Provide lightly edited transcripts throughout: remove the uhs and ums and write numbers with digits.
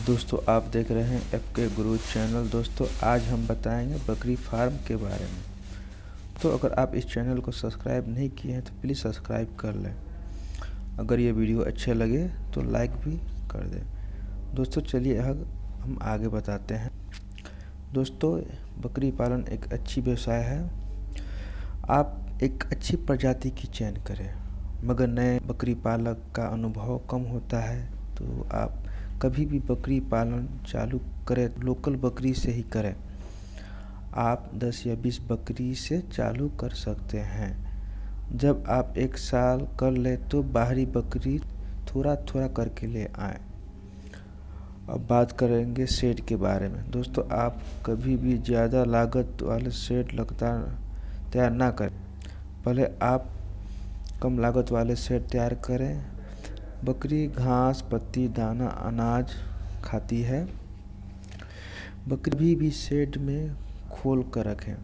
दोस्तों आप देख रहे हैं FK गुरु चैनल। दोस्तों आज हम बताएंगे बकरी फार्म के बारे में। तो अगर आप इस चैनल को सब्सक्राइब नहीं किए हैं तो प्लीज़ सब्सक्राइब कर लें। अगर ये वीडियो अच्छे लगे तो लाइक भी कर दें। दोस्तों चलिए हम आगे बताते हैं। दोस्तों बकरी पालन एक अच्छी व्यवसाय है। आप एक अच्छी प्रजाति की चयन करें, मगर नए बकरी पालक का अनुभव कम होता है तो आप कभी भी बकरी पालन चालू करें लोकल बकरी से ही करें। आप 10 या 20 बकरी से चालू कर सकते हैं। जब आप 1 साल कर ले तो बाहरी बकरी थोड़ा थोड़ा करके ले आएँ। अब बात करेंगे शेड के बारे में। दोस्तों आप कभी भी ज़्यादा लागत वाले शेड तैयार ना करें। पहले आप कम लागत वाले शेड तैयार करें। बकरी घास, पत्ती, दाना, अनाज खाती है। बकरी भी शेड में खोल कर रखें।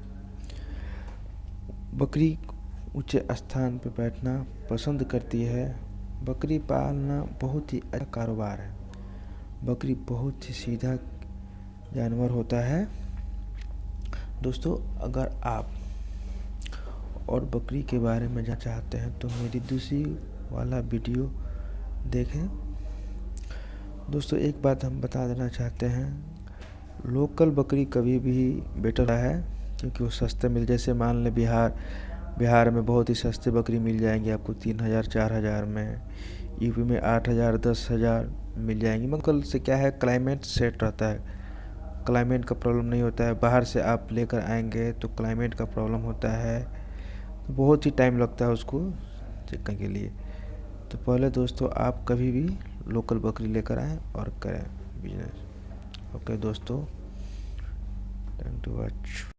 बकरी ऊंचे स्थान पर बैठना पसंद करती है। बकरी पालना बहुत ही अच्छा कारोबार है। बकरी बहुत ही सीधा जानवर होता है। दोस्तों अगर आप और बकरी के बारे में जानना चाहते हैं तो मेरी दूसरी वाला वीडियो देखें। दोस्तों एक बात हम बता देना चाहते हैं, लोकल बकरी कभी भी बेटर है क्योंकि वो सस्ते मिल, जैसे मान लें बिहार में बहुत ही सस्ते बकरी मिल जाएंगे आपको 3000 4000 में। यूपी में 8000 10,000 मिल जाएंगी। मगर से क्या है, क्लाइमेट सेट रहता है, क्लाइमेट का प्रॉब्लम नहीं होता है। बाहर से आप लेकर आएंगे तो क्लाइमेट का प्रॉब्लम होता है, तो बहुत ही टाइम लगता है उसको चेक करने के लिए। तो पहले दोस्तों आप कभी भी लोकल बकरी लेकर आएँ और करें बिजनेस। ओके दोस्तों, थैंक यू वॉच।